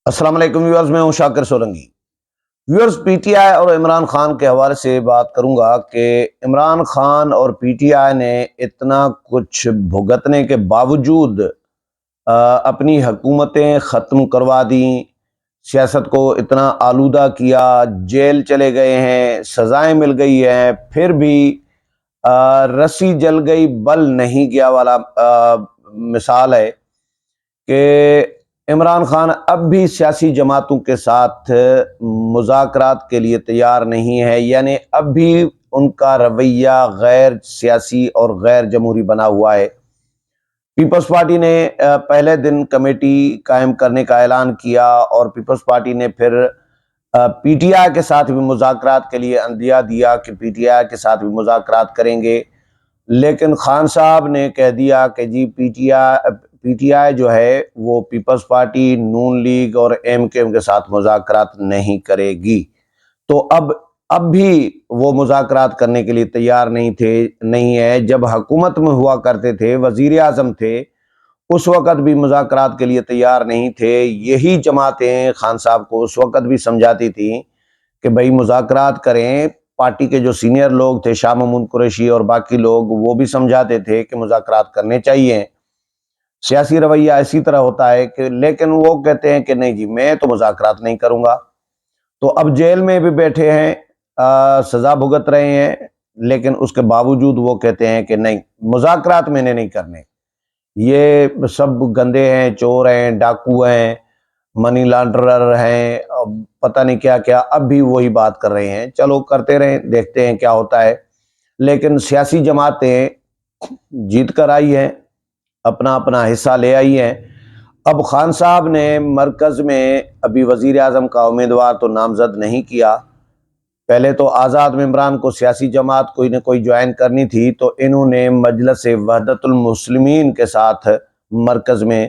السلام علیکم ویورز، میں ہوں Shakir Solangi. Viewers, P T I اور عمران خان کے حوالے سے بات کروں گا کہ عمران خان اور پی ٹی آئی نے اتنا کچھ بھگتنے کے باوجود اپنی حکومتیں ختم کروا دیں، سیاست کو اتنا آلودہ کیا، جیل چلے گئے ہیں، سزائیں مل گئی ہیں، پھر بھی رسی جل گئی بل نہیں گیا والا مثال ہے کہ عمران خان اب بھی سیاسی جماعتوں کے ساتھ مذاکرات کے لیے تیار نہیں ہے، یعنی اب بھی ان کا رویہ غیر سیاسی اور غیر جمہوری بنا ہوا ہے۔ پیپلز پارٹی نے پہلے دن کمیٹی قائم کرنے کا اعلان کیا اور پیپلز پارٹی نے پھر پی ٹی آئی کے ساتھ بھی مذاکرات کے لیے عندیہ دیا کہ پی ٹی آئی کے ساتھ بھی مذاکرات کریں گے، لیکن خان صاحب نے کہہ دیا کہ جی پی ٹی آئی جو ہے وہ پیپلز پارٹی، نون لیگ اور ایم کیو ایم کے ساتھ مذاکرات نہیں کرے گی۔ تو اب بھی وہ مذاکرات کرنے کے لیے تیار نہیں ہے۔ جب حکومت میں ہوا کرتے تھے، وزیر اعظم تھے، اس وقت بھی مذاکرات کے لیے تیار نہیں تھے۔ یہی جماعتیں خان صاحب کو اس وقت بھی سمجھاتی تھیں کہ بھائی مذاکرات کریں۔ پارٹی کے جو سینئر لوگ تھے، شاہ محمود قریشی اور باقی لوگ، وہ بھی سمجھاتے تھے کہ مذاکرات کرنے چاہیے۔ سیاسی رویہ اسی طرح ہوتا ہے کہ لیکن وہ کہتے ہیں کہ نہیں جی میں تو مذاکرات نہیں کروں گا۔ تو اب جیل میں بھی بیٹھے ہیں، سزا بھگت رہے ہیں، لیکن اس کے باوجود وہ کہتے ہیں کہ نہیں مذاکرات میں نے نہیں کرنے، یہ سب گندے ہیں، چور ہیں، ڈاکو ہیں، منی لانڈرر ہیں، پتہ نہیں کیا کیا، اب بھی وہی بات کر رہے ہیں۔ چلو کرتے رہیں، دیکھتے ہیں کیا ہوتا ہے۔ لیکن سیاسی جماعتیں جیت کر آئی ہیں، اپنا اپنا حصہ لے آئی ہیں۔ اب خان صاحب نے مرکز میں ابھی وزیر اعظم کا امیدوار تو نامزد نہیں کیا۔ پہلے تو آزاد ممبران کو سیاسی جماعت کوئی نہ کوئی جوائن کرنی تھی، تو انہوں نے مجلس وحدت المسلمین کے ساتھ مرکز میں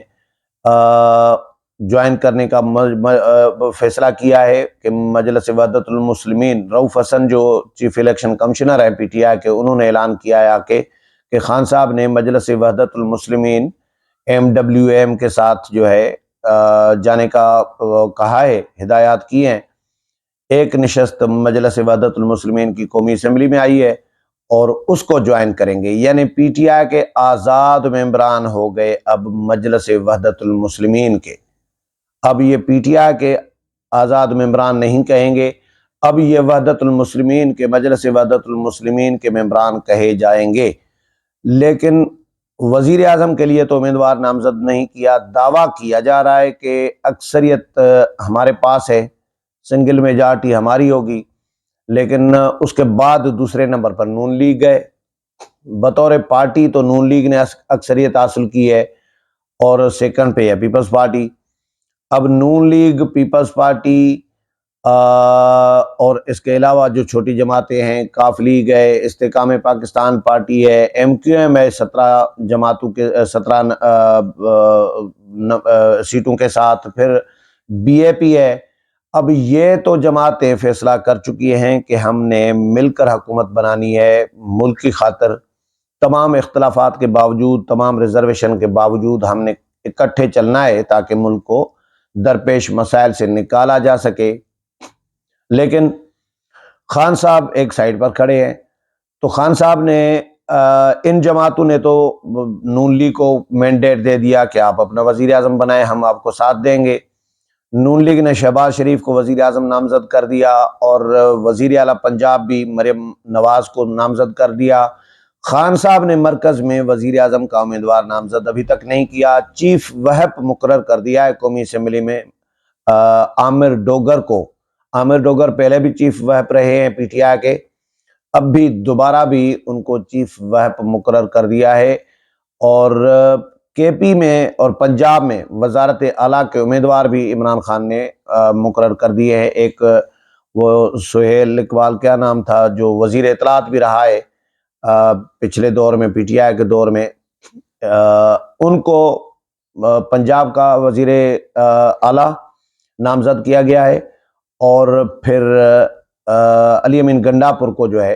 جوائن کرنے کا فیصلہ کیا ہے کہ مجلس وحدت المسلمین، رؤف حسن جو چیف الیکشن کمشنر ہے پی ٹی آئی کے، انہوں نے اعلان کیا ہے کہ خان صاحب نے مجلس وحدت المسلمین ایم ڈبلیو ایم کے ساتھ جو ہے جانے کا کہا ہے، ہدایات کی ہیں۔ ایک نشست مجلس وحدت المسلمین کی قومی اسمبلی میں آئی ہے اور اس کو جوائن کریں گے، یعنی پی ٹی آئی کے آزاد ممبران ہو گئے اب مجلس وحدت المسلمین کے۔ اب یہ پی ٹی آئی کے آزاد ممبران نہیں کہیں گے، اب یہ وحدت المسلمین کے، مجلس وحدت المسلمین کے ممبران کہے جائیں گے۔ لیکن وزیر اعظم کے لیے تو امیدوار نامزد نہیں کیا۔ دعویٰ کیا جا رہا ہے کہ اکثریت ہمارے پاس ہے، سنگل میجارٹی ہماری ہوگی، لیکن اس کے بعد دوسرے نمبر پر نون لیگ گئے۔ بطور پارٹی تو نون لیگ نے اکثریت حاصل کی ہے اور سیکنڈ پہ ہے پیپلز پارٹی۔ اب نون لیگ، پیپلز پارٹی اور اس کے علاوہ جو چھوٹی جماعتیں ہیں، کاف لیگ ہے، استحکام پاکستان پارٹی ہے، ایم کیو ایم ہے، 17 جماعتوں کے 17 سیٹوں کے ساتھ، پھر بی اے پی ہے۔ اب یہ تو جماعتیں فیصلہ کر چکی ہیں کہ ہم نے مل کر حکومت بنانی ہے ملک کی خاطر۔ تمام اختلافات کے باوجود، تمام ریزرویشن کے باوجود ہم نے اکٹھے چلنا ہے تاکہ ملک کو درپیش مسائل سے نکالا جا سکے۔ لیکن خان صاحب ایک سائیڈ پر کھڑے ہیں۔ تو خان صاحب نے ان جماعتوں نے تو نون لیگ کو مینڈیٹ دے دیا کہ آپ اپنا وزیر اعظم بنائیں، ہم آپ کو ساتھ دیں گے۔ نون لیگ نے شہباز شریف کو وزیر اعظم نامزد کر دیا اور وزیر اعلیٰ پنجاب بھی مریم نواز کو نامزد کر دیا۔ خان صاحب نے مرکز میں وزیر اعظم کا امیدوار نامزد ابھی تک نہیں کیا۔ چیف وہپ مقرر کر دیا ہے قومی اسمبلی میں عامر ڈوگر کو۔ عامر ڈوگر پہلے بھی چیف وہپ رہے ہیں پی ٹی آئی کے، اب بھی دوبارہ بھی ان کو چیف وہپ مقرر کر دیا ہے۔ اور کے پی میں اور پنجاب میں وزارت اعلیٰ کے امیدوار بھی عمران خان نے مقرر کر دیے ہیں۔ ایک وہ سہیل اقبال کیا نام تھا، جو وزیر اطلاعات بھی رہا ہے پچھلے دور میں، پی ٹی آئی کے دور میں، ان کو پنجاب کا وزیر اعلیٰ نامزد کیا گیا ہے۔ اور پھر علی امین گنڈا پور کو جو ہے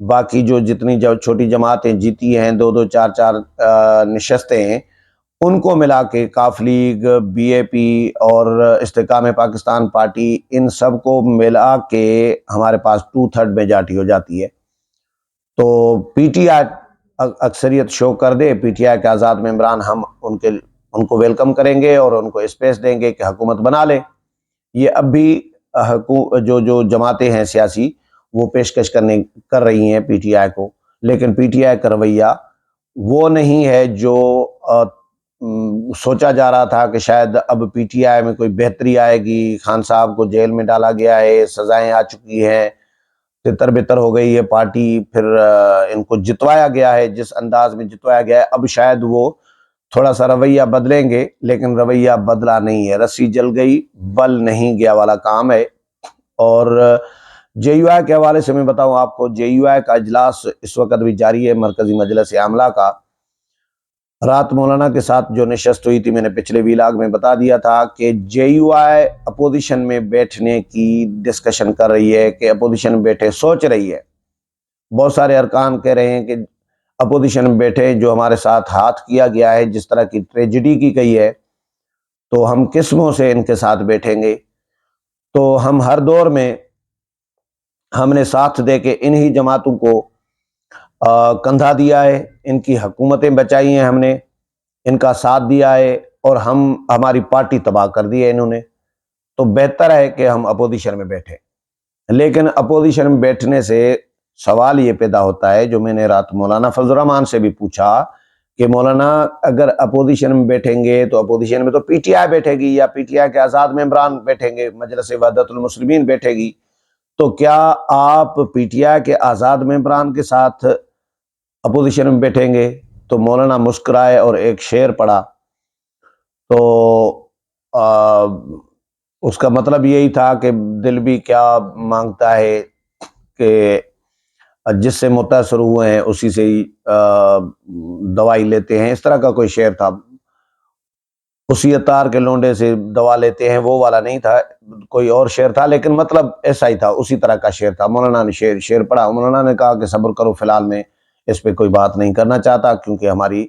باقی جو جتنی چھوٹی جماعتیں جیتی ہیں 2-2 4-4 نشستیں ہیں، ان کو ملا کے کاف لیگ، بی اے پی اور استحکام پاکستان پارٹی، ان سب کو ملا کے ہمارے پاس 2/3 میجارٹی ہو جاتی ہے۔ تو پی ٹی آئی اکثریت شو کر دے، پی ٹی آئی کے آزاد ممبران ہم ان کو ویلکم کریں گے اور ان کو اسپیس دیں گے کہ حکومت بنا لیں۔ یہ اب بھی جو جماعتیں ہیں سیاسی، وہ پیشکش کر رہی ہیں پی ٹی آئی کو، لیکن پی ٹی آئی کا رویہ وہ نہیں ہے جو سوچا جا رہا تھا کہ شاید اب پی ٹی آئی میں کوئی بہتری آئے گی۔ خان صاحب کو جیل میں ڈالا گیا ہے، سزائیں آ چکی ہیں، تتر بتر ہو گئی ہے پارٹی، پھر ان کو جتوایا گیا ہے، جس انداز میں جتوایا گیا ہے اب شاید وہ تھوڑا سا رویہ بدلیں گے، لیکن رویہ بدلا نہیں ہے۔ رسی جل گئی بل نہیں گیا والا کام ہے۔ اور جے یو آئی کے حوالے سے میں بتاؤں آپ کو، جے یو آئی کا اجلاس اس وقت بھی جاری ہے، مرکزی مجلس عاملہ کا۔ رات مولانا کے ساتھ جو نشست ہوئی تھی، میں نے پچھلے ویلاگ میں بتا دیا تھا کہ جے یو آئی اپوزیشن میں بیٹھنے کی ڈسکشن کر رہی ہے، کہ اپوزیشن میں بیٹھے سوچ رہی ہے۔ بہت سارے ارکان کہہ رہے ہیں کہ اپوزیشن میں بیٹھے، جو ہمارے ساتھ ہاتھ کیا گیا ہے، جس طرح کی ٹریجڈی کی گئی ہے، تو ہم کس منہ سے ان کے ساتھ بیٹھیں گے۔ تو ہم ہر دور میں ہم نے ساتھ دے کے انہی جماعتوں کو کندھا دیا ہے، ان کی حکومتیں بچائی ہیں، ہم نے ان کا ساتھ دیا ہے، اور ہماری پارٹی تباہ کر دی ہے انہوں نے۔ تو بہتر ہے کہ ہم اپوزیشن میں بیٹھیں۔ لیکن اپوزیشن میں بیٹھنے سے سوال یہ پیدا ہوتا ہے، جو میں نے رات مولانا فضل الرحمان سے بھی پوچھا، کہ مولانا اگر اپوزیشن میں بیٹھیں گے تو اپوزیشن میں تو پی ٹی آئی بیٹھے گی، یا پی ٹی آئی کے آزاد ممبران بیٹھیں گے، مجلس وحدت المسلمین بیٹھے گی، تو کیا آپ پی ٹی آئی کے آزاد ممبران کے ساتھ اپوزیشن میں بیٹھیں گے؟ تو مولانا مسکرائے اور ایک شعر پڑھا۔ تو اس کا مطلب یہی تھا کہ دل بھی کیا مانگتا ہے، کہ جس سے متاثر ہوئے ہیں اسی سے ہی دوائی لیتے ہیں، اس طرح کا کوئی شعر تھا۔ اسی اتار کے لونڈے سے دوا لیتے ہیں، وہ والا نہیں تھا، کوئی اور شعر تھا، لیکن مطلب ایسا ہی تھا، اسی طرح کا شعر تھا۔ مولانا نے شعر پڑھا۔ مولانا نے کہا کہ صبر کرو، فی الحال میں اس پہ کوئی بات نہیں کرنا چاہتا، کیونکہ ہماری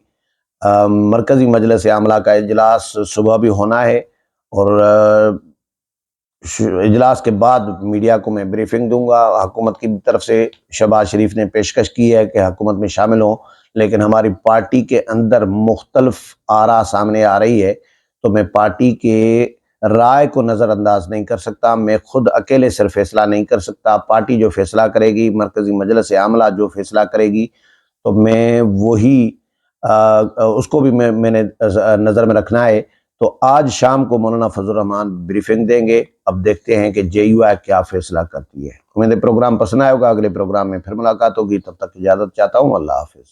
مرکزی مجلس عاملہ کا اجلاس صبح بھی ہونا ہے، اور اجلاس کے بعد میڈیا کو میں بریفنگ دوں گا۔ حکومت کی طرف سے شہباز شریف نے پیشکش کی ہے کہ حکومت میں شامل ہوں، لیکن ہماری پارٹی کے اندر مختلف آراء سامنے آ رہی ہے، تو میں پارٹی کے رائے کو نظر انداز نہیں کر سکتا، میں خود اکیلے صرف فیصلہ نہیں کر سکتا۔ پارٹی جو فیصلہ کرے گی، مرکزی مجلس عاملہ جو فیصلہ کرے گی، تو میں وہی اس کو بھی میں نے نظر میں رکھنا ہے۔ تو آج شام کو مولانا فضل الرحمان بریفنگ دیں گے، اب دیکھتے ہیں کہ جے یو آئی کیا فیصلہ کرتی ہے۔ امید پروگرام پسند آئے ہوگا، اگلے پروگرام میں پھر ملاقات ہوگی، تب تک اجازت چاہتا ہوں، اللہ حافظ۔